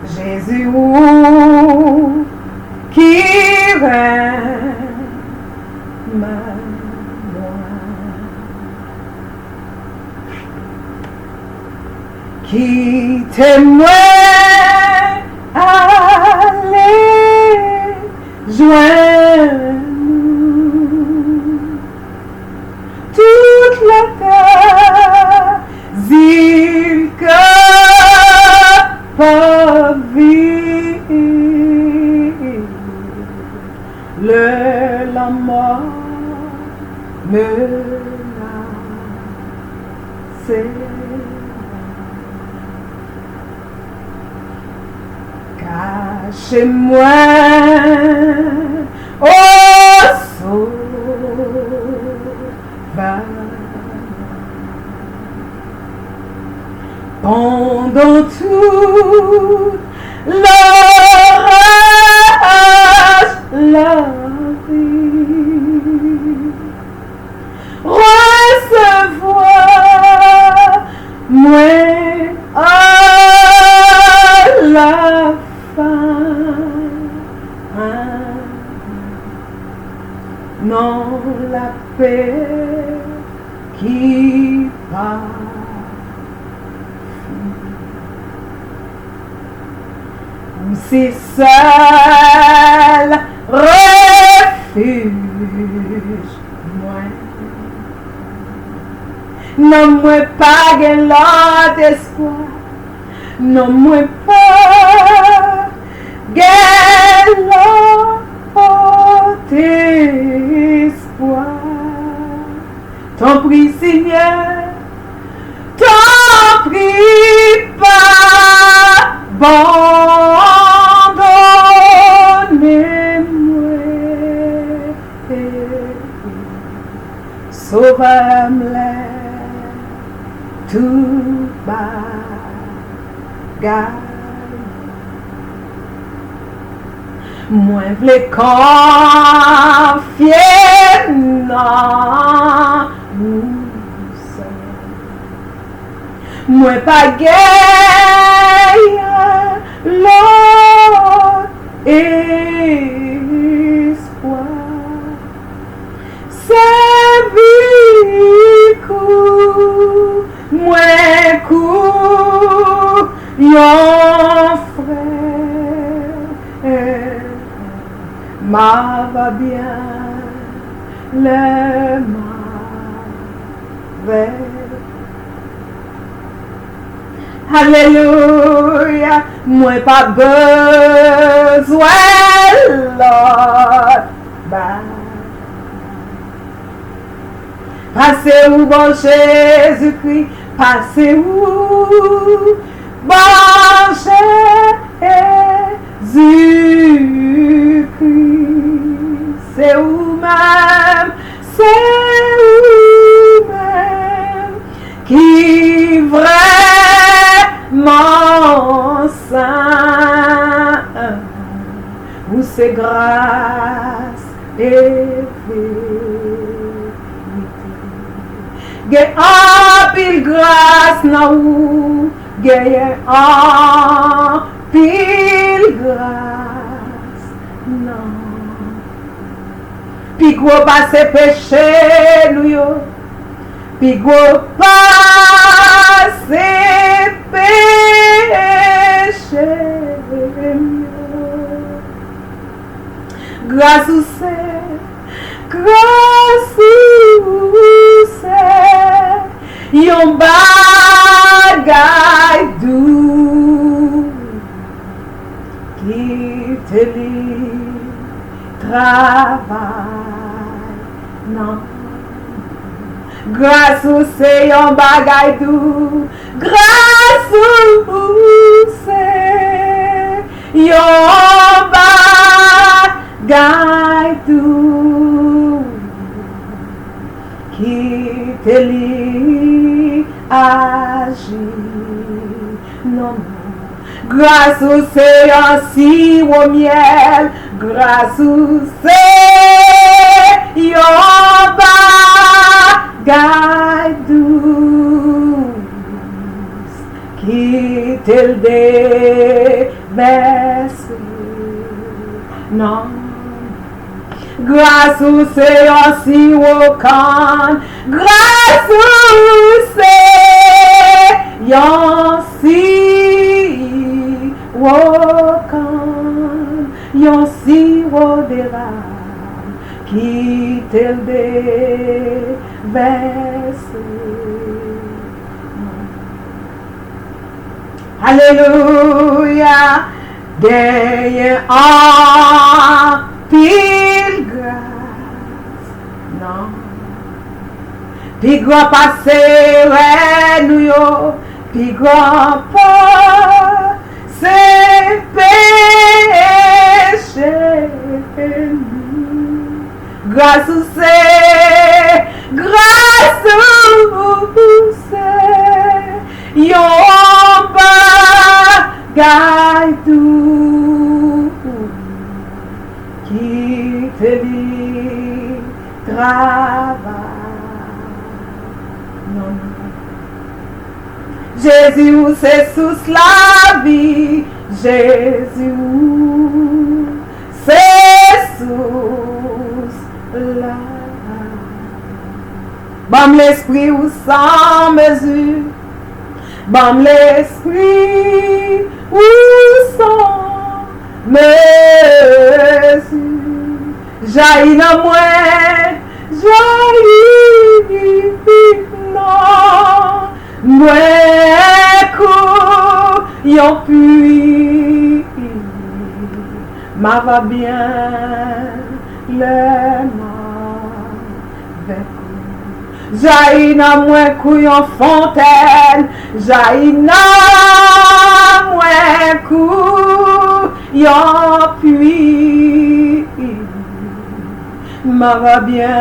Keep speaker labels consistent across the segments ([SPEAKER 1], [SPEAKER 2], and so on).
[SPEAKER 1] Jésus qui règne moi. Qui témoigne allez joindre toute la terre zil que pas vivre la mort menacée. Cachez-moi au sauveur pendant toute l'orage, la vie. Recevoir moi à la non la paix qui parfume. C'est seul refuge moi. Non moi pas de l'autre espoir. Non moi pas de l'autre espoir. T'en prie Seigneur, t'en prie pas, abandonnez-moi. Sauve-moi tout bagage. Moi v'lais confier non moi pas gagne l'autre espoir. C'est vicou moi coup yon frère ma va bien le mauvais. Alléluia, moi pas besoin l'autre. Passez où bon Jésus-Christ, passez où bon Jésus-Christ, c'est où même qui vraiment saint, où c'est grâce et vérité. Gagne en pile grâce na ou, gagne en pile grâce non. Puis gros passe péché nous yo. Puis gros passe péché. Grâce ou c'est, yon bagay dou qui te li travail non. Grâce ou c'est yon bagay dou, grâce ou c'est yon bagay dou qui te li agit non. Grâce ou c'est un sirop miel, grâce ou c'est yon bagay douce qui te le déverse. Non. Grâce ou c'est aussi aucun. Grâce ou c'est aussi aucun. Aussi au-delà qui te le déverse. Alléluia. Derrière un pile grâce. Non. Puis grand passé, nous yo. Puis grand pas, c'est péché. Grâce ou c'est, grâce ou c'est, yon bagay tout qui te dit travail. Non. Jésus, c'est sous la vie. Jésus, c'est sous la. Bam l'esprit ou sans mesure. Bam l'esprit ou sans mesure. Jaillit dans moi, jaillit non. Moi coup, yon puis ma va bien le mauvais. Jaillit dans moi couillon fontaine, jaillit dans moi couillon puis ma va bien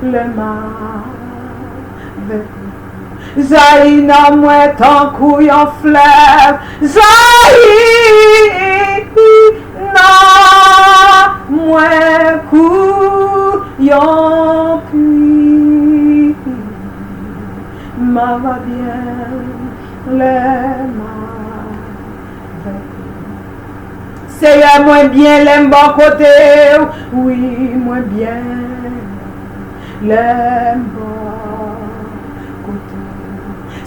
[SPEAKER 1] le mauvais. Jaillit dans moi ton couillon fleuve, jaillit dans moi couillon puis ma va bien le mauvais. C'est moi bien les bon côté, oui moi bien les bon côté.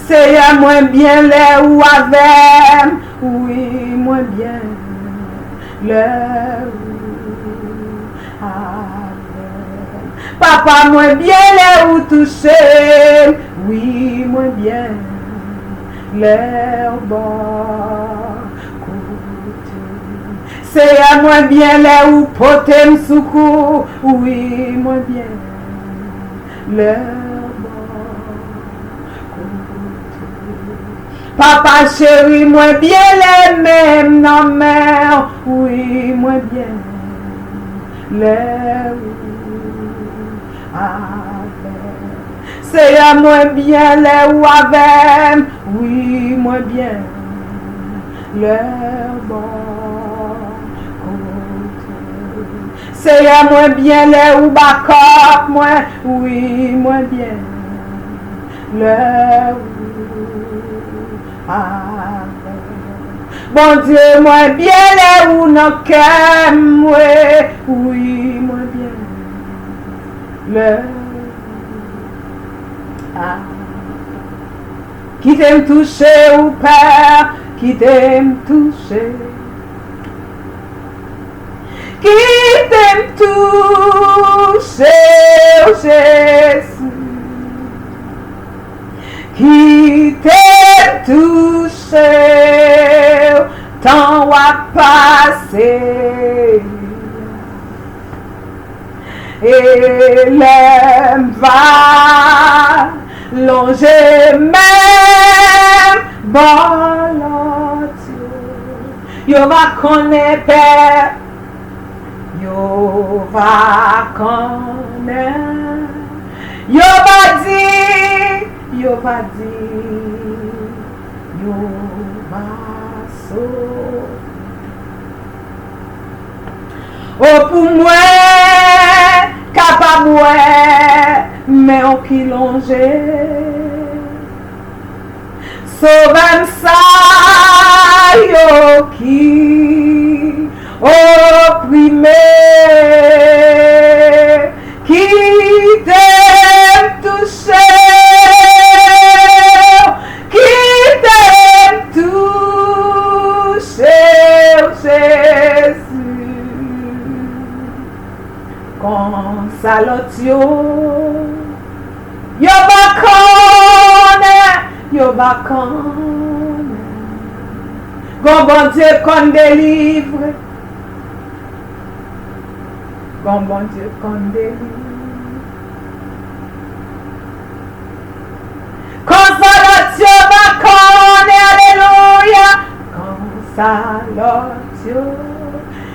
[SPEAKER 1] C'est moi bien les ou avec, oui moi bien les ou avec. Papa moi bien les ou touché, oui moi bien les bon. C'est à moi bien les ou poté m'soukou, oui moi bien le bon côté. Papa chéri moi bien les mêmes non mère, oui moi bien les ou avec. C'est à moi bien les ou avec, oui moi bien le bon. C'est à moi bien les ou backup, moi, oui, moi bien le ou avec. Bon Dieu, moi bien les ou non qu'aime, moi, oui, moi bien le avec. Qui t'aime toucher ou père, qui t'aime toucher. Qui t'aime toucher, oh Jésus. Qui t'aime toucher, temps va passer. Et l'aime va longer même bon yo va connaître père. Yo va connaître, yo va dire, yo va sauter. Oh pour moi, capable mais on qui longe. Sauvem sa yo qui opprimé, qui t'aime toucher, qui t'aime toucher, Jésus. Consalatio, yo bacone, gon bon Dieu qu'on délivre, gon bon Dieu qu'on délivre. Consalatio bacone, alléluia, consalatio,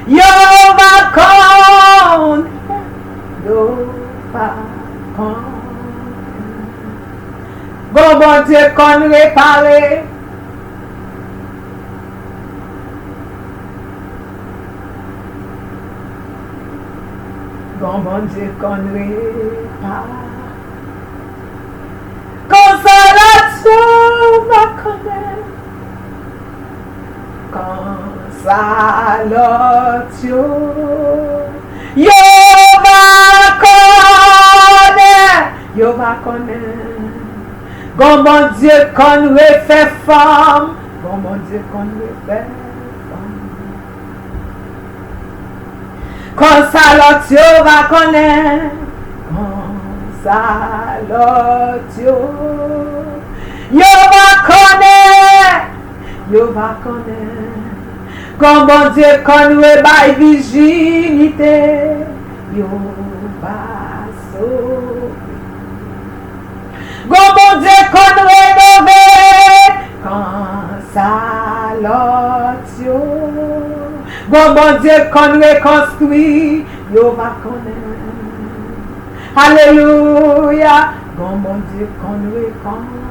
[SPEAKER 1] yo bacone, bon bon Dieu qu'on répare. Bon bon Dieu qu'on répare. Consolation va connaître. Consolation. Yo va connaître. Bon mon Dieu qu'on refait femme. Bon mon Dieu qu'on refait femme. Consalatio va connaître. Consalatio. Yo va connaître. Comme bon Dieu qu'on rebaille virginité. Yo va sauver. Comme bon Dieu qu'on rénové. Consalatio. Comme bon Dieu qu'on reconstruit. Yo va connaître. Alléluia. Comme bon Dieu qu'on reconstruit.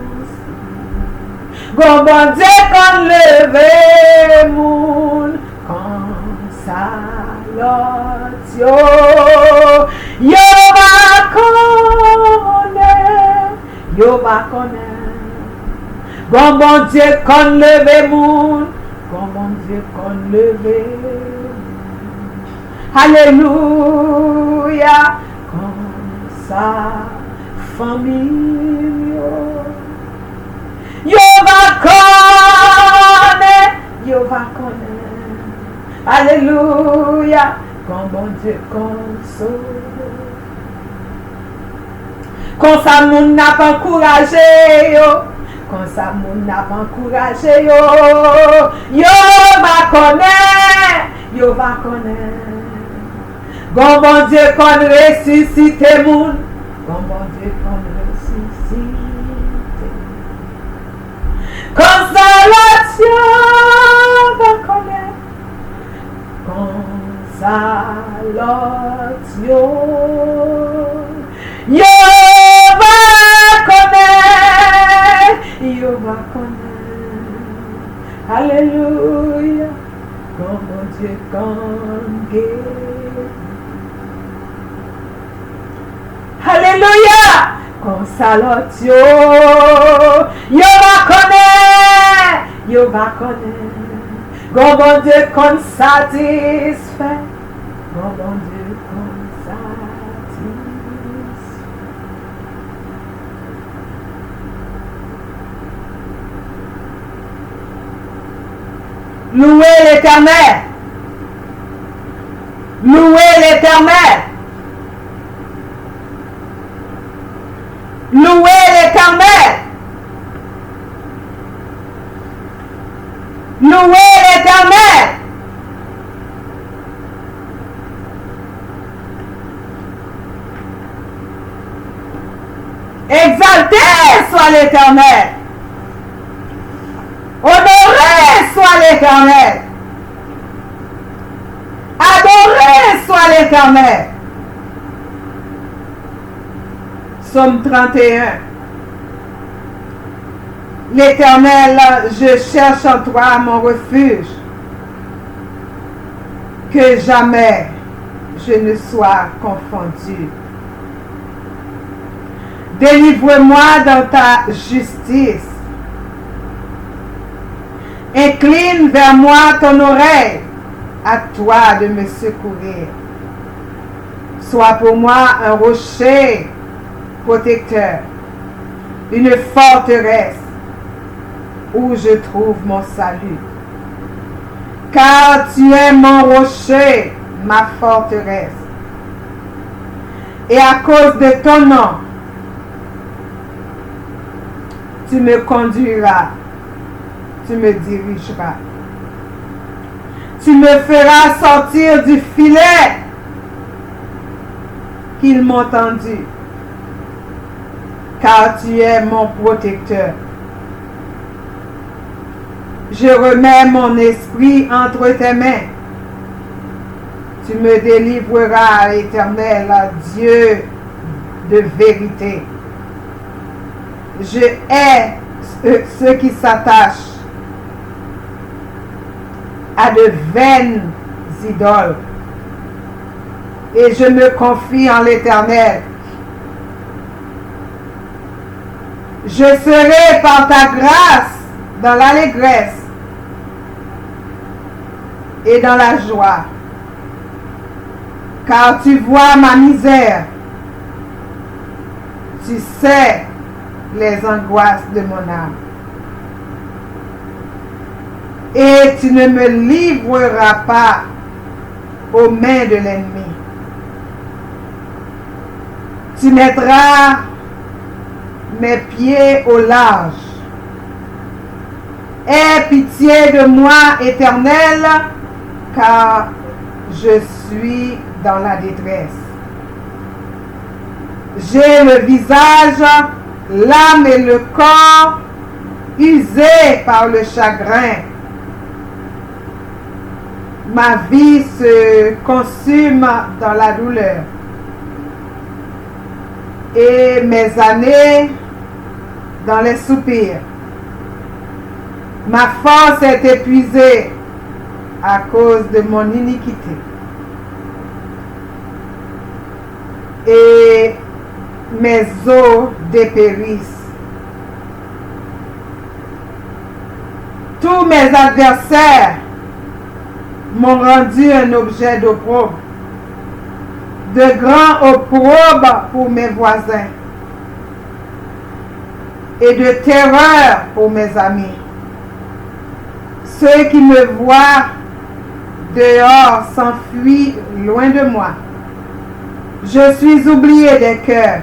[SPEAKER 1] Comme bon Dieu qu'on leve moun. Consalatio. Yo va connaître. Bon bon Dieu qu'on leve moun. Bon bon Dieu qu'on leve. Alléluia. Comme ça, famille. Yo va connaître. Alléluia. Comme bon Dieu qu'on sauve. Comme ça, moun n'a pas encouragé, yo. Comme ça, moun n'a pas encouragé, yo. Yo va connaître. Comme bon Dieu qu'on ressuscite, moun. Comme bon Dieu qu'on ressuscite. Consolation va connaître. Consolation. Yo va connaître. Alléluia. Comme mon Dieu qu'on guérit. Alléluia. Consolation. Yo va connaître. Comme mon Dieu qu'on satisfait. Comme mon Dieu qu'on satisfait. Louez l'Éternel. Louez l'Éternel. Louez l'Éternel. Louez l'Éternel. Exalté soit l'Éternel. Honoré soit l'Éternel. Adoré soit l'Éternel. Psaume 31. L'Éternel, je cherche en toi mon refuge, que jamais je ne sois confondu. Délivre-moi dans ta justice Incline vers moi ton oreille, à toi de me secourir. Sois pour moi un rocher protecteur, une forteresse où je trouve mon salut. Car tu es mon rocher, ma forteresse. Et à cause de ton nom, tu me conduiras, tu me dirigeras. Tu me feras sortir du filet qu'ils m'ont tendu, car tu es mon protecteur. Je remets mon esprit entre tes mains. Tu me délivreras, Éternel, Dieu de vérité. Je hais ceux qui s'attachent à de vaines idoles. Et je me confie en l'Éternel. Je serai par ta grâce dans l'allégresse et dans la joie, car tu vois ma misère, tu sais les angoisses de mon âme, et tu ne me livreras pas aux mains de l'ennemi. Tu mettras mes pieds au large. Aie pitié de moi, Éternel, car je suis dans la détresse. J'ai le visage, l'âme et le corps usés par le chagrin. Ma vie se consume dans la douleur. Et mes années dans les soupirs. Ma force est épuisée à cause de mon iniquité. Et mes os dépérissent. Tous mes adversaires m'ont rendu un objet d'opprobre, de grand opprobre pour mes voisins et de terreur pour mes amis. Ceux qui me voient dehors s'enfuient loin de moi. Je suis oublié des cœurs,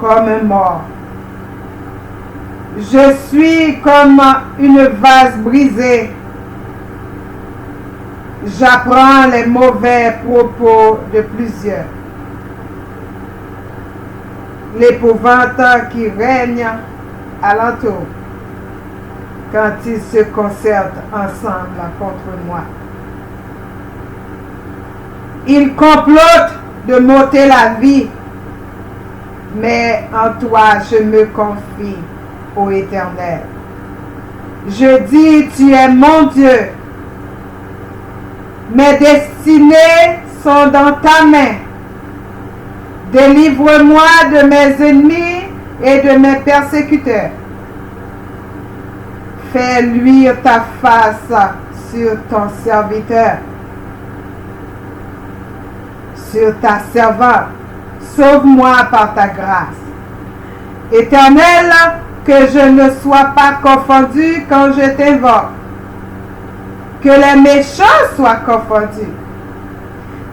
[SPEAKER 1] comme un mort. Je suis comme une vase brisée. J'apprends les mauvais propos de plusieurs. L'épouvante qui règne alentour quand ils se concertent ensemble contre moi. Ils complotent de m'ôter la vie, mais en toi je me confie, ô Éternel. Je dis, tu es mon Dieu. Mes destinées sont dans ta main. Délivre-moi de mes ennemis et de mes persécuteurs. Fais luire ta face sur ton serviteur, sur ta servante. Sauve-moi par ta grâce. Éternel, que je ne sois pas confondu quand je t'invoque. Que les méchants soient confondus.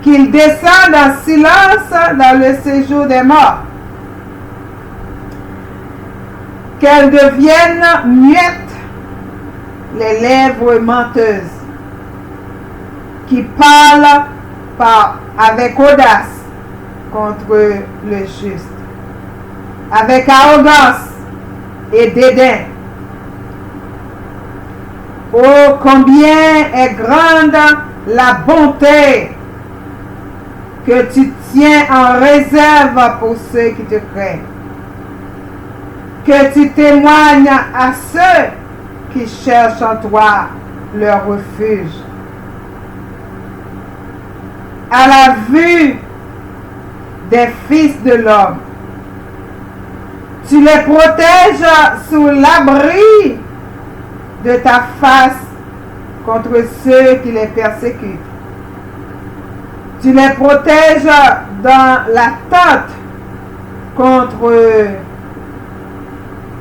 [SPEAKER 1] Qu'ils descendent en silence dans le séjour des morts. Qu'elles deviennent muettes les lèvres menteuses, qui parlent avec audace contre le juste, avec arrogance et dédain. Oh, combien est grande la bonté que tu tiens en réserve pour ceux qui te craignent. Que tu témoignes à ceux qui cherchent en toi leur refuge. À la vue des fils de l'homme, tu les protèges sous l'abri de ta face contre ceux qui les persécutent. Tu les protèges dans la tente contre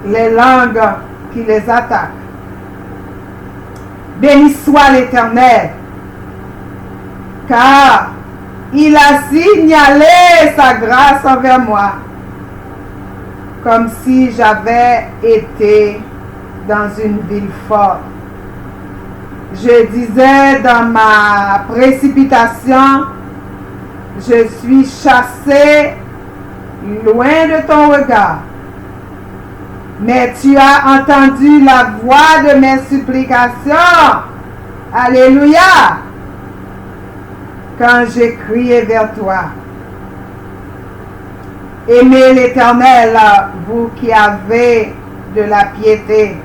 [SPEAKER 1] les langues qui les attaquent. Béni soit l'Éternel, car il a signalé sa grâce envers moi, comme si j'avais été dans une ville forte. Je disais dans ma précipitation, je suis chassé loin de ton regard. Mais tu as entendu la voix de mes supplications. Alléluia. Quand j'ai crié vers toi. Aimez l'Éternel, vous qui avez de la piété.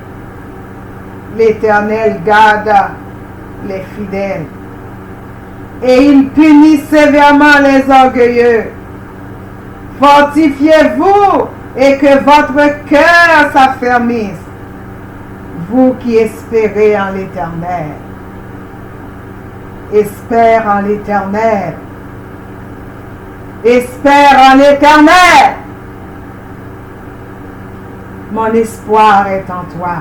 [SPEAKER 1] L'Éternel garde les fidèles. Et il punit sévèrement les orgueilleux. Fortifiez-vous et que votre cœur s'affermisse, vous qui espérez en l'Éternel. Espère en l'Éternel. Espère en l'Éternel. Mon espoir est en toi.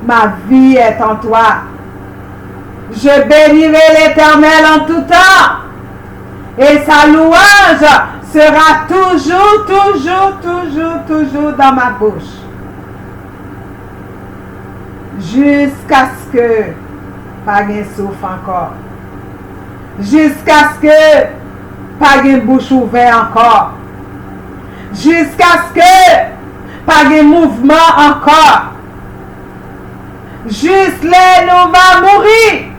[SPEAKER 1] Ma vie est en toi. Je bénirai l'Éternel en tout temps. Et sa louange sera toujours dans ma bouche. Jusqu'à ce que pas de souffle encore. Jusqu'à ce que pas de bouche ouverte encore. Jusqu'à ce que pas de mouvement encore. Juste là, nous va mourir.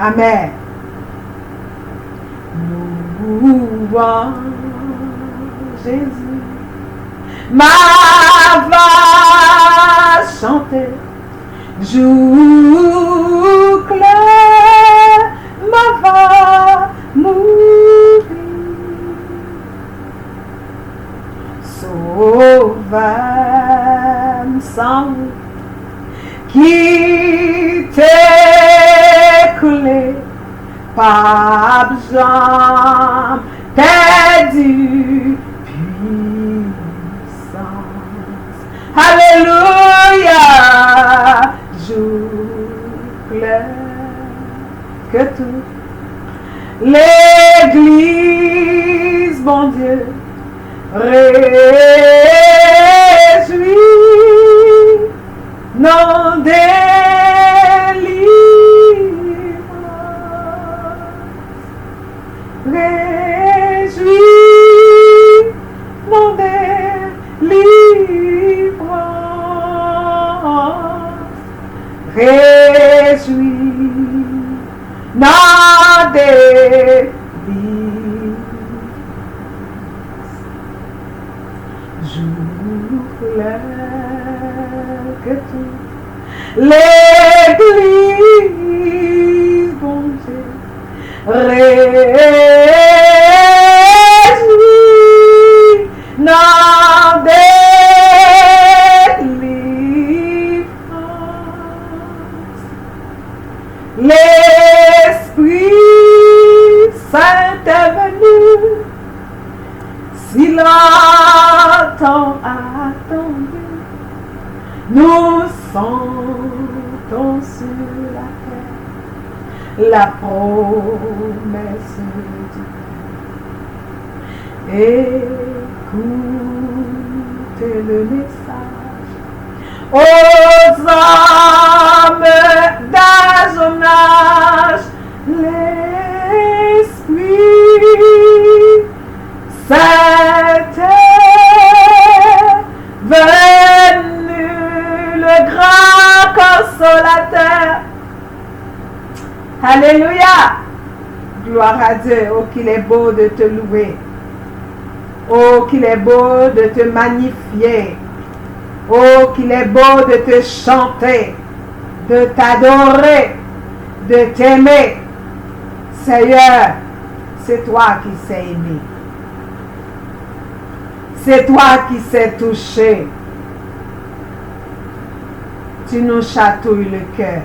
[SPEAKER 1] Amen. Nous louons Jésus. Ma va chanter. Joue clair, ma va mourir. Sauveur sans qui t'est coulé, pas besoin perdu puissance. Alléluia, jour clair que tout l'Église, bon Dieu, réjouis, non délivrance, réjouis, non délivrance, réjouis, non délivrance. Jour clair que tout l'Église, bon Dieu, réjouis, non délivrance. L'Esprit Saint est venu, si longtemps attendu, nous sentons sur la terre la promesse du Père. Écoutez le message aux hommes d'âge en âge, l'Esprit Saint venu, le grand consolateur. Alléluia. Gloire à Dieu. Oh, qu'il est beau de te louer. Oh, qu'il est beau de te magnifier. Oh, qu'il est beau de te chanter, de t'adorer, de t'aimer. Seigneur, c'est toi qui sais aimer. C'est toi qui sais toucher. Tu nous chatouilles le cœur.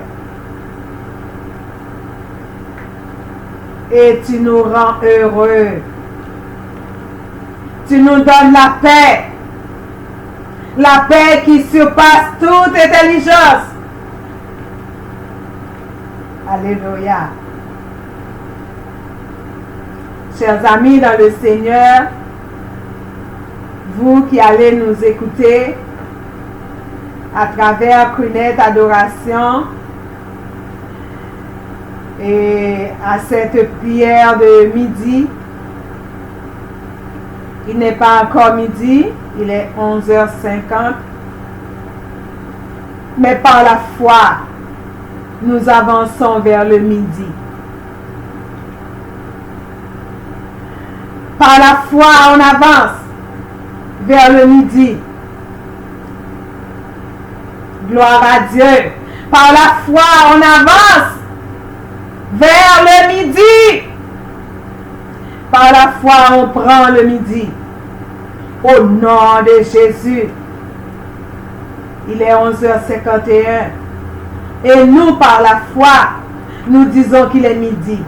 [SPEAKER 1] Et tu nous rends heureux. Tu nous donnes la paix. La paix qui surpasse toute intelligence. Alléluia. Chers amis dans le Seigneur, vous qui allez nous écouter à travers Crunette Adoration et à cette prière de midi, il n'est pas encore midi, il est 11h50, mais par la foi, nous avançons vers le midi. Par la foi, on avance vers le midi. Gloire à Dieu. Par la foi, on avance vers le midi. Par la foi, on prend le midi. Au nom de Jésus. Il est 11h51. Et nous, par la foi, nous disons qu'il est midi.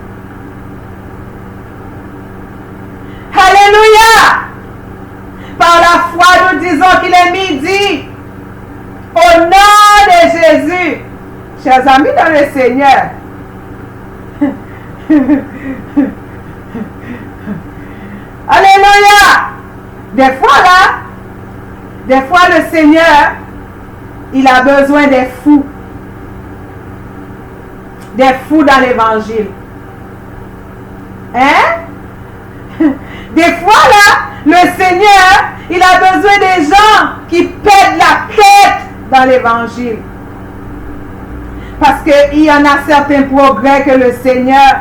[SPEAKER 1] Alléluia! Par la foi, nous disons qu'il est midi. Au nom de Jésus. Chers amis dans le Seigneur. Alléluia! Des fois le Seigneur, il a besoin des fous. Des fous dans l'évangile. Hein? Des fois le Seigneur, il a besoin des gens qui perdent la tête dans l'évangile. Parce qu'il y en a certains progrès que le Seigneur,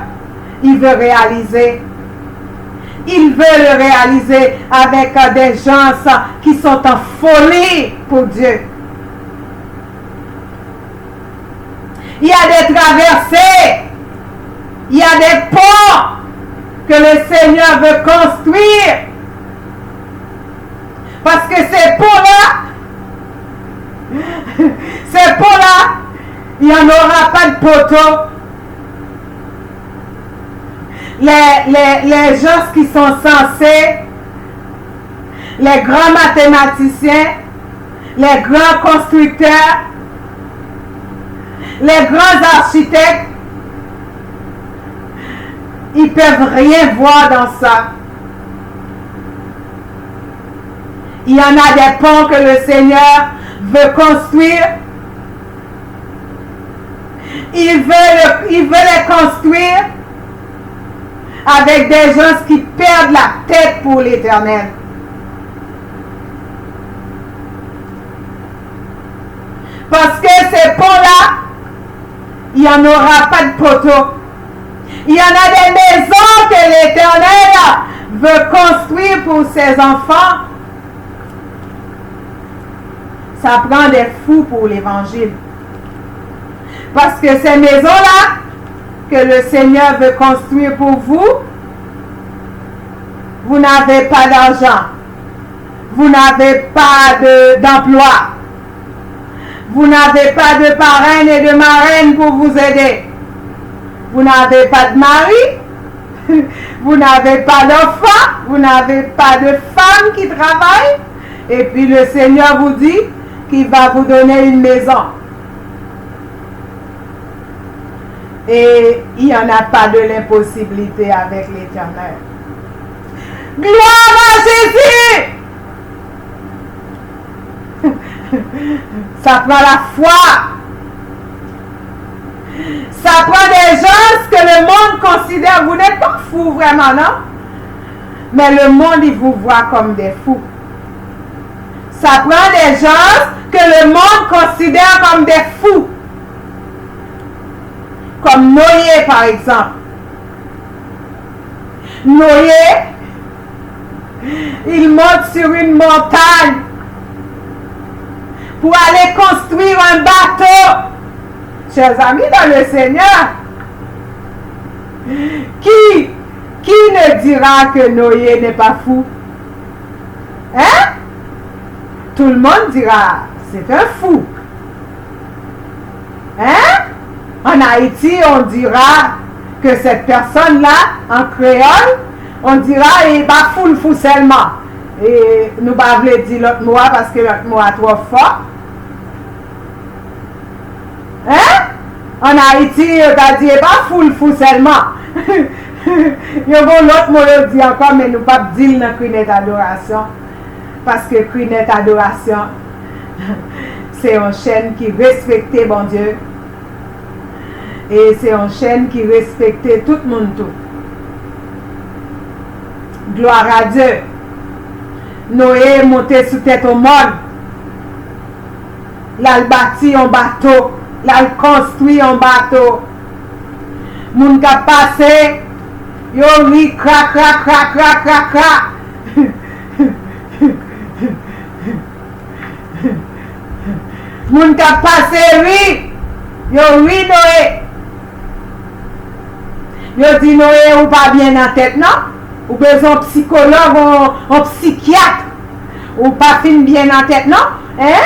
[SPEAKER 1] il veut réaliser. Il veut le réaliser avec des gens qui sont en folie pour Dieu. Il y a des traversées. Il y a des ponts que le Seigneur veut construire. Parce que ces ponts-là, il n'y en aura pas de poteau. Les gens qui sont censés, les grands mathématiciens, les grands constructeurs, les grands architectes, ils ne peuvent rien voir dans ça. Il y en a des ponts que le Seigneur veut construire. Il veut les construire avec des gens qui perdent la tête pour l'Éternel. Parce que ces ponts-là, il n'y en aura pas de poteau. Il y en a des maisons que l'Éternel veut construire pour ses enfants. Ça prend des fous pour l'Évangile. Parce que ces maisons-là que le Seigneur veut construire pour vous, vous n'avez pas d'argent. Vous n'avez pas d'emploi. Vous n'avez pas de parrain et de marraine pour vous aider. Vous n'avez pas de mari. Vous n'avez pas d'enfant. Vous n'avez pas de femme qui travaille. Et puis le Seigneur vous dit qu'il va vous donner une maison. Et il n'y en a pas de l'impossibilité avec l'Éternel. Gloire à Jésus! Ça prend la foi. Ça prend des gens que le monde considère. Vous n'êtes pas fous vraiment, non? Mais le monde, il vous voit comme des fous. Ça prend des gens que le monde considère comme des fous. Comme Noé, par exemple. Noé, il monte sur une montagne pour aller construire un bateau. Chers amis dans le Seigneur, qui ne dira que Noé n'est pas fou? Hein? tout le monde dira, c'est un fou. Hein? En Haïti, on dira que cette personne-là, en créole, on dira, il va fou seulement. Et nous ne pouvons pas dire l'autre mot parce que l'autre mot est trop fort. Hein? En Haïti, on va dire, pas fou seulement. Il y a l'autre mot qui dit encore, mais nous ne pouvons pas dire dans la crinette adoration. Parce que crinette adoration, c'est une chaîne qui respecte bon Dieu. Et c'est une chaîne qui respecte tout le monde. Tout. Gloire à Dieu. Noé est monté sous tête au monde. Il a bâti un bateau. Il a construit un bateau. Moun ka passé, yo ri crac. Moun ka passé ri, yo ri Noé. Yo dit Noé ou pas bien en tête, non? Ou besoin de psychologue, un psychiatre. Ou pas fin bien en tête, non? Hein?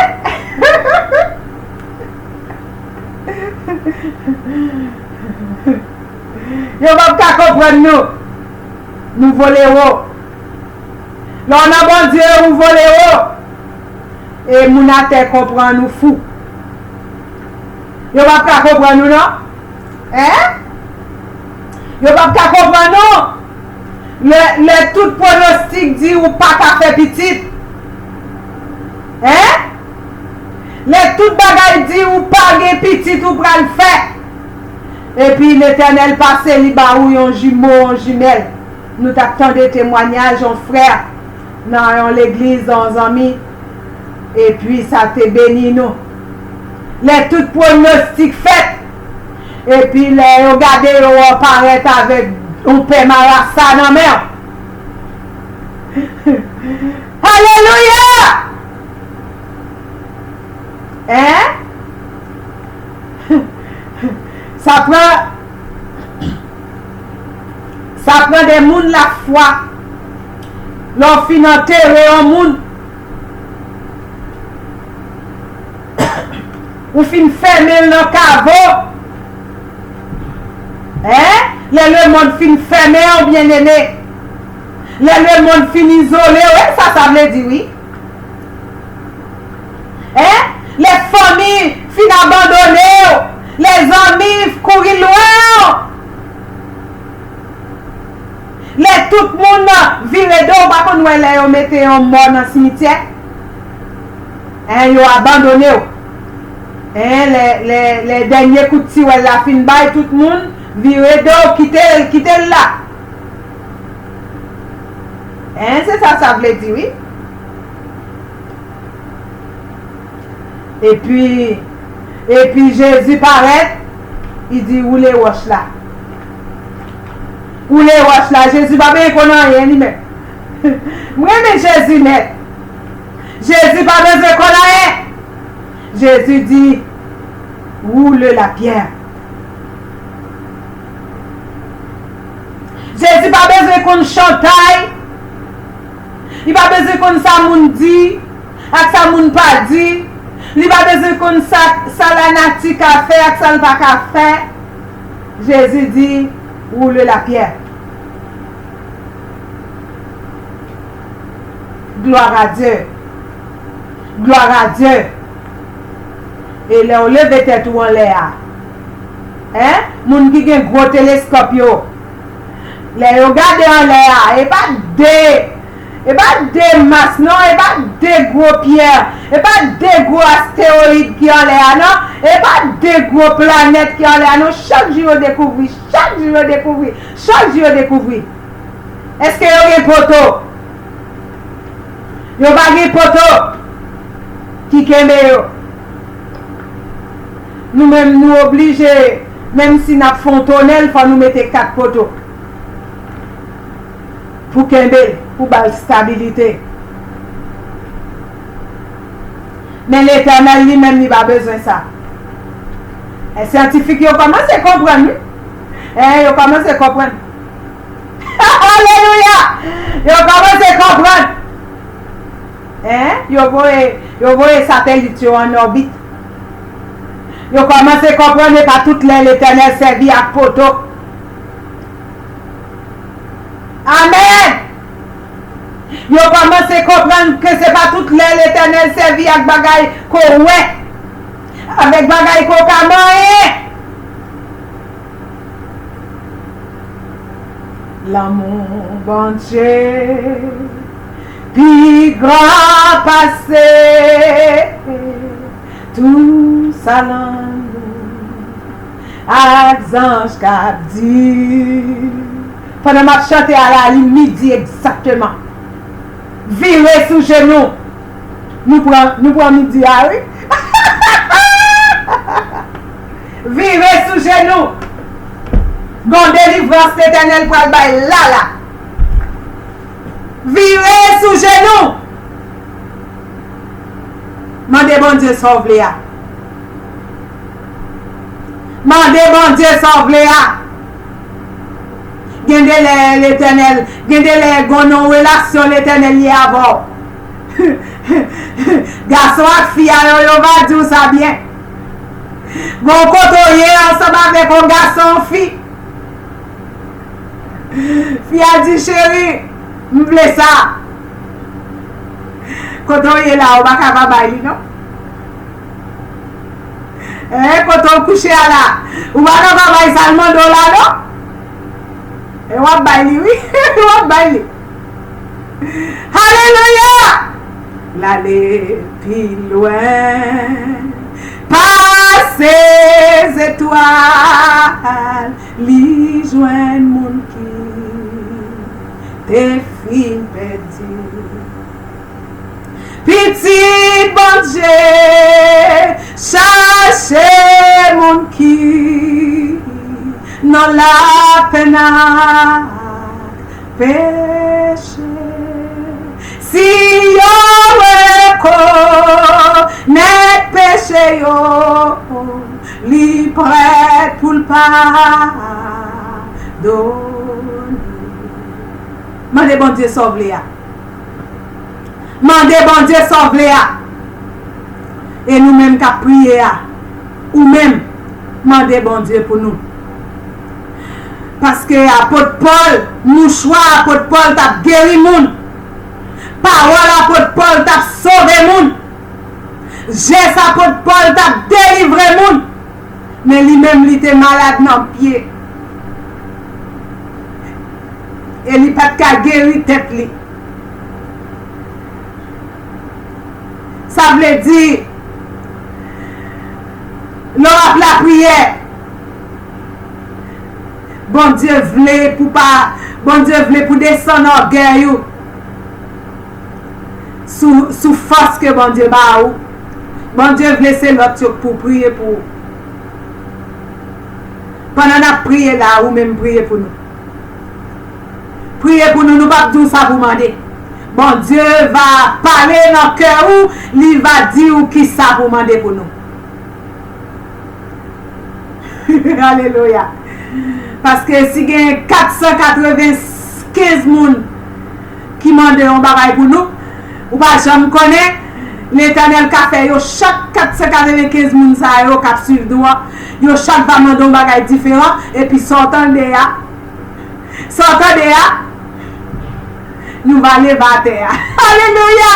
[SPEAKER 1] Yo va pas comprendre nous. Nous volerons. Là on a bon Dieu, nous volerons. Et mon terre comprend nous fou. Yo va pas comprendre nous, non? Hein? Yo va pas comprendre nous. Le tout pronostic dit ou pas qu'à faire petit. Hein? Le tout bagay dit ou pas gen petit ou pral faire. Et puis l'Éternel passe li ba ou yon jumeau, yon jumelle. Nous t'attendons des témoignages, yon frère, dans l'église, dans les amis. Et puis ça te bénit nous. Les tout pronostics faits. Et puis les regardez, yon apparaît avec un père marassa dans la mer. Alléluia! Hein? Ça prend des mouns la foi. L'on fin enterrer un moun. Ou fin fermer le caveau. Hein? Le monde fin fermé ou bien aimé. Le monde fin isolé. Ouais, ça veut dire oui. Hein? Les familles fin abandonnées. Les amis courir loin. Les tout le monde viré d'eau. Par contre, nous mettez un mort dans le cimetière. Ils ont abandonné. Les derniers coups de tir, la fin bail, tout le monde viré d'eau, quitter là. C'est ça veut dire, oui. Et puis Jésus paraît, il dit où les roches là. Où les roches là, Jésus va bien qu'on a rien, mais moi mais Jésus net. Jésus pas besoin qu'on a rien. Jésus dit roule la pierre. Jésus pas besoin qu'on chantaille. Il pas besoin qu'on ça moun dit, ak ça moun pas dit. Il pas besoin qu'on ça la nature qu'a fait, ak ça pas qu'a fait. Jésus dit roule la pierre. Gloire à Dieu. Gloire à Dieu. Et là on lève tête ou en l'air. Hein? Moun qui gen gros télescope yo. Les regarder en l'air et pas des masses, non, et pas des gros pierres, et pas des gros astéroïdes qui en l'air, non, et pas des gros planètes qui en l'air, non. Chaque jour découvrir, chaque jour découvrir, chaque jour découvrir. Est-ce que y a un poteau? Il y a un poteau qui kembe yo. Nous-mêmes nous obligés, même si nous avons un tunnel, il faut nous mettre 4 poteaux. Pour kembe, pour la stabilité. Mais l'Éternel lui-même n'a pas besoin de ça. Les scientifiques ils commencent à comprendre. Ils commencent à comprendre. Alléluia! Ils commencent à comprendre. Yo voye satellite yo en orbite. Yo commencé à comprendre pas toute l'Éternel servi à poto. Amen. Yo commencé à comprendre que c'est pas toute l'Éternel servi à bagay qu'on ouais. Avec bagay qu'on kamanye. L'amour bon Dieu, puis grand passé, tout ça avec ange cap dit. Pendant ma chanter à la midi exactement. Virez sous genoux. Nous prenons midi à oui. Virez sous genoux. Bon délivrance l'éternel pour le bail là. Virez sous genoux. Mandez bon Dieu sauve Léa. Mandez bon Dieu sauve Léa. Gende l'éternel, gende les gonon relation l'éternel y avant. Garçon et fille, yo va dire ça bien. Bon côté ensemble avec un garçon fille. Fille a dit chérie, m'ble ça. Quand on est là, on va pas bailler, non? Quand on couche là, on va pas bailler seulement $, non? Et on va bailler, oui, on va bailler. Alléluia! L'aller plus loin, par ces étoiles, li joignent mon qui te fin perdu. Petit bon Dieu, cherchez mon qui non la peine à pécher. Si yo reconnaît péché yo, li prête pour le pardonner. Mandez bon Dieu sauve Léa. Mandez bon Dieu sauve Léa. Et nous-mêmes qu'à prier, ou même, mandez bon Dieu pour nous. Parce que apôtre Paul, mouchoir apôtre Paul t'a guéri moun. Parole apôtre Paul t'a sauvé moun. Geste apôtre Paul t'a délivré moun. Mais lui-même, il était malade dans le pied. Et il n'a pas qu'à guérir tête li. Ça veut dire, l'on la prière. Bon Dieu voulait pour pas, bon Dieu voulait pour descendre orgueil sous force que bon Dieu ba ou. Bon Dieu voulait c'est l'autre pour prier pour. Pendant la prière là ou même prier pour nous. Priez pour nous, nous pas tout ça pour demander. Bon Dieu va parler dans le cœur ou il va dire qui ça pour demander pour nous. Alléluia. Parce que si il y a 495 personnes qui demandent un bagage pour nous, ou pas jamais connaître l'Éternel qui a fait chaque 495 personnes qui ont suivi droit, chaque va demander un bagage différent et puis sortant de là, nous allons aller à terre. Alléluia.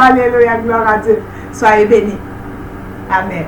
[SPEAKER 1] Alléluia, gloire à Dieu. Soyez bénis. Amen.